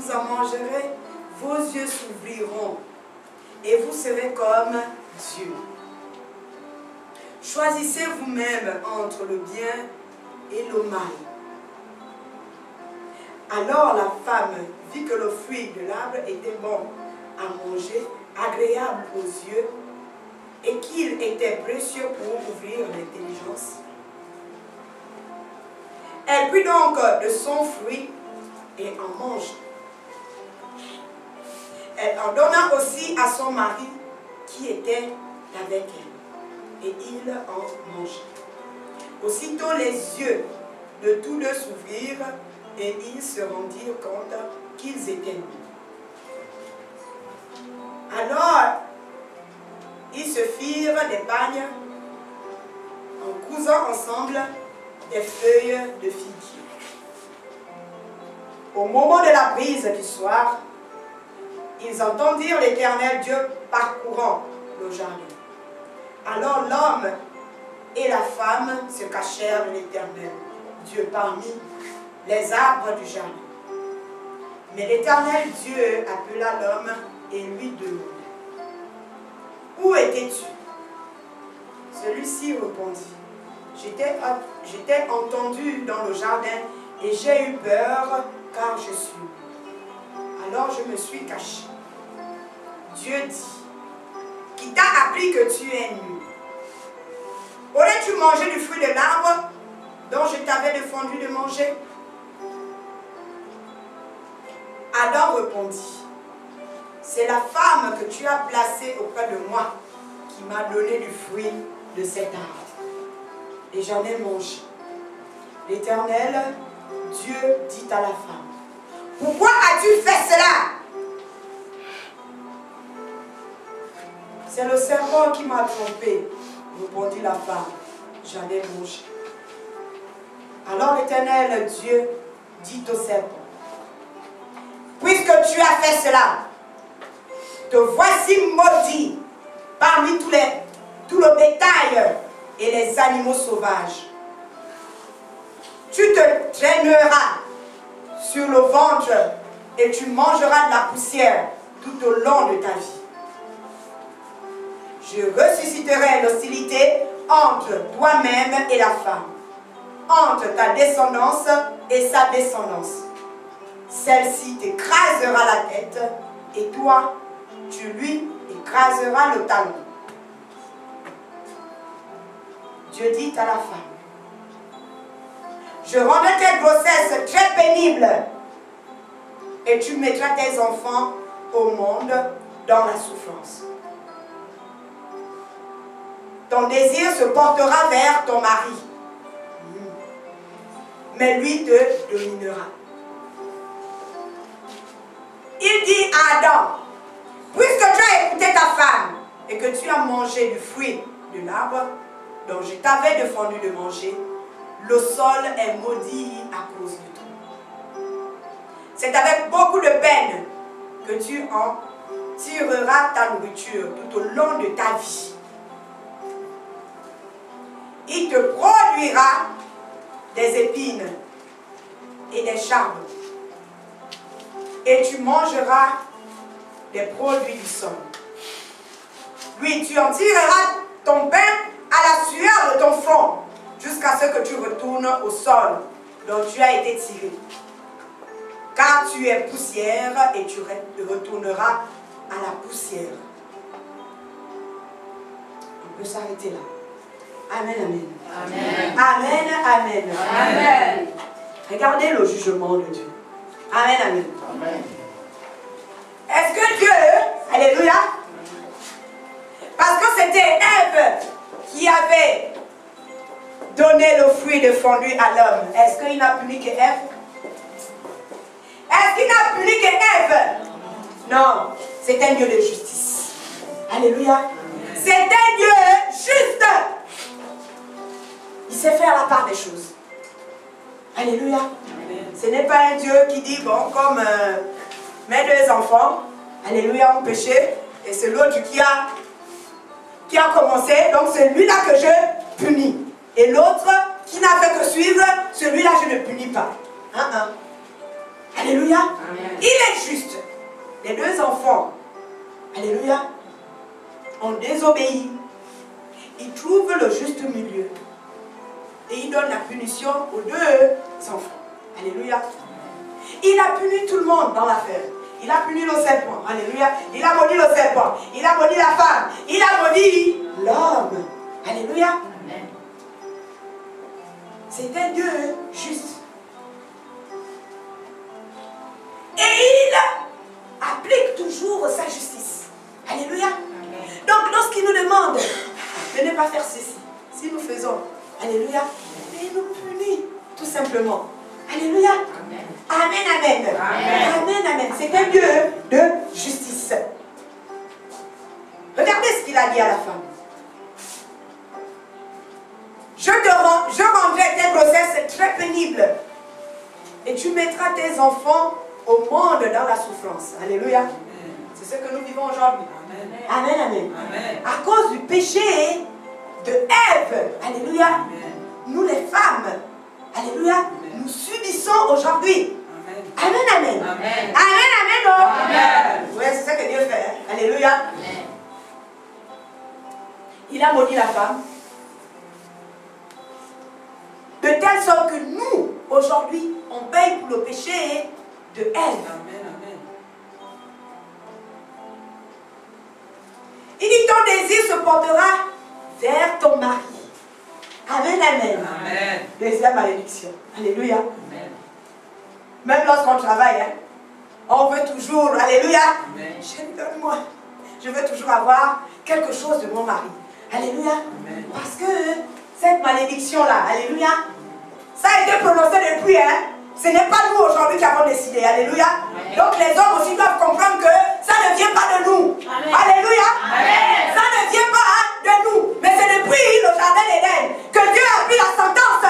vous en mangerez, vos yeux s'ouvriront et vous serez comme Dieu. Choisissez vous-même entre le bien et le mal. Alors la femme vit que le fruit de l'arbre était bon à manger, agréable aux yeux, et qu'il était précieux pour ouvrir l'intelligence. Elle prit donc de son fruit et en mange. Elle en donna aussi à son mari qui était avec elle, et il en mangeait. Aussitôt les yeux de tous deux s'ouvrirent, et ils se rendirent compte qu'ils étaient nus. Alors, ils se firent des pagnes en cousant ensemble des feuilles de figuier. Au moment de la brise du soir, ils entendirent l'Éternel Dieu parcourant le jardin. Alors l'homme et la femme se cachèrent de l'Éternel Dieu parmi les arbres du jardin. Mais l'Éternel Dieu appela l'homme et lui demanda: Où étais-tu? Celui-ci répondit: J'étais entendu dans le jardin et j'ai eu peur car je suis nu. Alors je me suis caché. Dieu dit: Qui t'a appris que tu es nu? Aurais-tu mangé du fruit de l'arbre dont je t'avais défendu de manger? Adam répondit: C'est la femme que tu as placée auprès de moi qui m'a donné du fruit de cet arbre. Et j'en ai mangé. L'Éternel Dieu dit à la femme: Pourquoi as-tu fait cela? C'est le serpent qui m'a trompé, répondit la femme. J'en ai mangé. Alors l'Éternel Dieu dit au serpent: Puisque tu as fait cela, te voici maudit parmi tout le bétail et les animaux sauvages. Tu te traîneras sur le ventre et tu mangeras de la poussière tout au long de ta vie. Je ressusciterai l'hostilité entre toi-même et la femme, entre ta descendance et sa descendance. Celle-ci t'écrasera la tête et toi, tu lui écraseras le talon. Dieu dit à la femme: Je rendrai tes grossesses très pénibles et tu mettras tes enfants au monde dans la souffrance. Ton désir se portera vers ton mari, mais lui te dominera. Il dit à Adam: Puisque tu as écouté ta femme et que tu as mangé du fruit de l'arbre dont je t'avais défendu de manger, le sol est maudit à cause de toi. C'est avec beaucoup de peine que tu en tireras ta nourriture tout au long de ta vie. Il te produira des épines et des charbons, et tu mangeras des produits du sol. Oui, tu en tireras ton pain à la sueur de ton front, jusqu'à ce que tu retournes au sol dont tu as été tiré. Car tu es poussière et tu retourneras à la poussière. On peut s'arrêter là. Amen, amen. Amen. Amen, amen. Amen. Regardez le jugement de Dieu. Amen, amen. Amen. Est-ce que Dieu, alléluia, parce que c'était Ève qui avait donné le fruit défendu à l'homme, est-ce qu'il n'a puni que Ève? Est-ce qu'il n'a puni que Ève? Non, c'est un Dieu de justice. Alléluia. C'est un Dieu juste. Il sait faire la part des choses. Alléluia. Ce n'est pas un Dieu qui dit, bon, comme mes deux enfants, alléluia, ont péché, et c'est l'autre qui a commencé, donc c'est lui-là que je punis. Et l'autre qui n'a fait que suivre, celui-là je ne punis pas. Alléluia. Amen. Il est juste. Les deux enfants, alléluia, ont désobéi. Ils trouvent le juste milieu. Et il donne la punition aux deux enfants. Alléluia. Il a puni tout le monde dans l'affaire. Il a puni le serpent. Alléluia. Il a maudit le serpent. Il a maudit la femme. Il a maudit l'homme. Alléluia. Amen. C'est un Dieu juste. Et il applique toujours sa justice. Alléluia. Amen. Donc lorsqu'il nous demande de ne pas faire ceci, si nous faisons, alléluia, il nous punit tout simplement. Alléluia. Amen. Amen, amen. Amen. Amen, amen. C'est un Dieu de justice. Regardez ce qu'il a dit à la femme. Je rendrai tes grossesses très pénibles. Et tu mettras tes enfants au monde dans la souffrance. Alléluia. C'est ce que nous vivons aujourd'hui. Amen, amen. Amen. À cause du péché de Ève. Alléluia. Amen. Nous les femmes. Alléluia. Nous subissons aujourd'hui. Amen, amen. Amen. Amen, amen. Oh. Amen. Oui, c'est ça que Dieu fait. Hein? Alléluia. Amen. Il a maudit la femme. De telle sorte que nous, aujourd'hui, on paye pour le péché de Ève. Amen. Amen. Il dit ton désir se portera vers ton mari. Amen, amen. Amen. Deuxième malédiction. Alléluia. Amen. Même lorsqu'on travaille, hein, on veut toujours, alléluia, Amen. donne-moi. Je veux toujours avoir quelque chose de mon mari. Alléluia. Amen. Parce que cette malédiction-là, alléluia, ça a été prononcé depuis, hein. Ce n'est pas nous aujourd'hui qui avons décidé, alléluia. Amen. Donc les hommes aussi doivent comprendre que ça ne vient pas de nous. Amen. Alléluia. Amen. Ça ne vient pas de nous. Mais c'est depuis le jardin d'Éden que Dieu a pris la sentence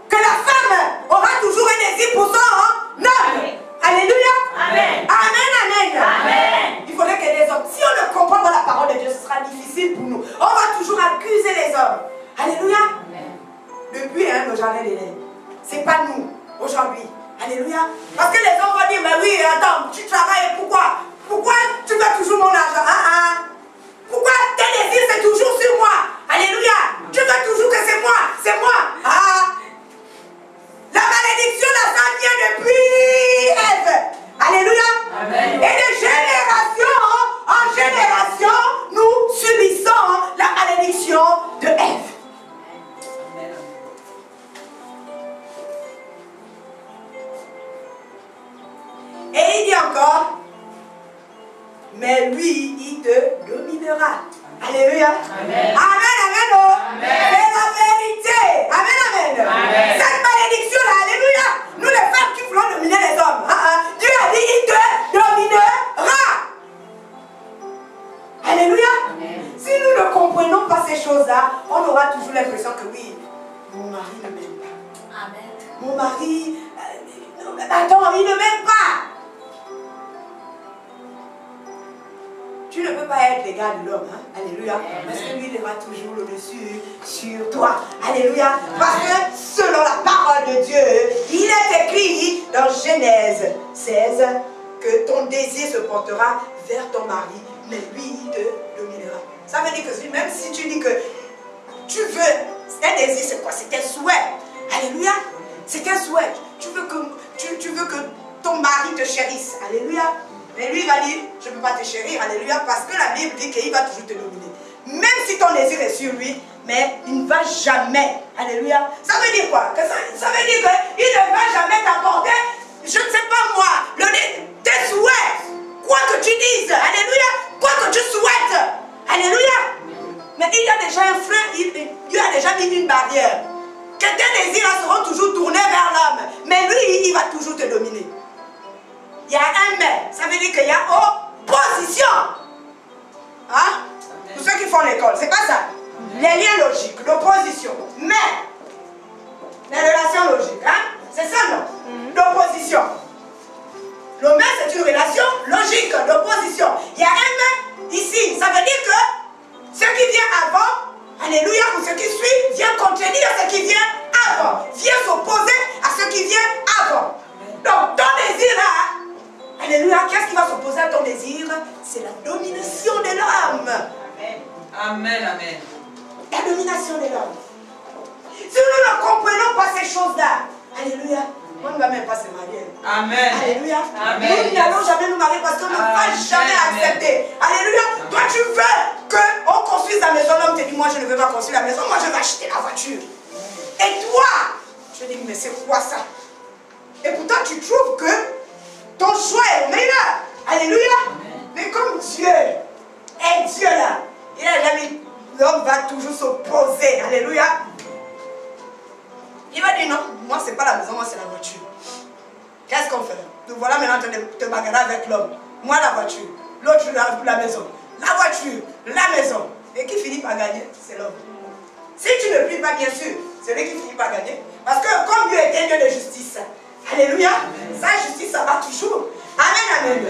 que la femme aura toujours un désir pour son homme. Amen. Alléluia. Amen. Amen, amen. Amen. Il faudrait que les hommes, si on ne comprend pas la parole de Dieu, ce sera difficile pour nous. On va toujours accuser les hommes. Alléluia. Amen. Depuis le jardin d'Éden. C'est pas nous, aujourd'hui. Alléluia. Parce que les hommes vont dire, mais oui, attends, tu travailles, pourquoi? Pourquoi tu veux toujours mon argent? Pourquoi tes désirs, c'est toujours sur moi? Alléluia. Tu veux toujours que c'est moi, c'est moi. La malédiction, là, ça vient depuis Ève. Alléluia. Amen. Et de génération en génération, nous subissons la malédiction de Ève. Amen. Et il dit encore, mais lui, il te dominera. Alléluia. Amen. Amen, amen. Oh. Amen. C'est la vérité. Amen, amen. Amen. Cette malédiction-là, alléluia. Nous les femmes qui voulons dominer les hommes. Dieu a dit, il te dominera. Alléluia. Amen. Si nous ne comprenons pas ces choses-là, on aura toujours l'impression que oui, mon mari ne m'aime pas. Amen. Mon mari, attends, il ne m'aime pas. Tu ne peux pas être l'égal de l'homme, hein? Alléluia. Parce que lui, il aura toujours le dessus sur toi. Alléluia. Parce que selon la parole de Dieu, il est écrit dans Genèse 16 que ton désir se portera vers ton mari, mais lui, il te dominera. Ça veut dire que même si tu dis que tu veux, un désir, c'est quoi? C'est un souhait. Alléluia. C'est un souhait. Tu veux que ton mari te chérisse. Alléluia. Mais lui, il va dire, je ne peux pas te chérir, alléluia, parce que la Bible dit qu'il va toujours te dominer. Même si ton désir est sur lui, mais il ne va jamais, alléluia. Ça veut dire quoi? Ça veut dire qu'il ne va jamais t'apporter, je ne sais pas moi, tes souhaits. Quoi que tu dises, alléluia, quoi que tu souhaites, alléluia. Mais il y a déjà un frein, Dieu a déjà mis une barrière. Que tes désirs seront toujours tournés vers l'homme, mais lui, il va toujours te dominer. Il y a un mais, ça veut dire qu'il y a opposition. Hein? Pour ceux qui font l'école, c'est pas ça. Les liens logiques, l'opposition. Mais, les relations logiques, hein? C'est ça, non? L'opposition. Le mais, c'est une relation logique, l'opposition. Il y a un mais ici, ça veut dire que ce qui vient avant, alléluia, ou ce qui suit, vient contredire ce qui vient avant. Vient s'opposer à ce qui vient avant. Donc, ton Alléluia. Qu'est-ce qui va s'opposer à ton désir? C'est la domination de l'homme. Amen. Amen, amen. La domination de l'homme. Si nous ne comprenons pas ces choses-là, alléluia, on ne va même pas se marier. Amen. Alléluia. Amen. Nous n'allons jamais nous marier parce qu'on ne va jamais accepter. Alléluia. Toi, tu veux qu'on construise la maison. L'homme te dit, moi, je ne veux pas construire la maison. Moi, je vais acheter la voiture. Et toi, je dis, mais c'est quoi ça? Et pourtant, tu trouves que ton choix est le meilleur. Alléluia. Mais comme Dieu est Dieu là, il a jamais, l'homme va toujours s'opposer. Alléluia. Il va dire non, moi c'est pas la maison, moi c'est la voiture. Qu'est-ce qu'on fait? Nous voilà maintenant en train de te bagarrer avec l'homme. Moi la voiture, l'autre la maison. La voiture, la maison. Et qui finit par gagner? C'est l'homme. Si tu ne pries pas, bien sûr, c'est lui qui finit par gagner. Parce que comme Dieu est un Dieu de justice, alléluia, sa justice ça va toujours. Amen, amen.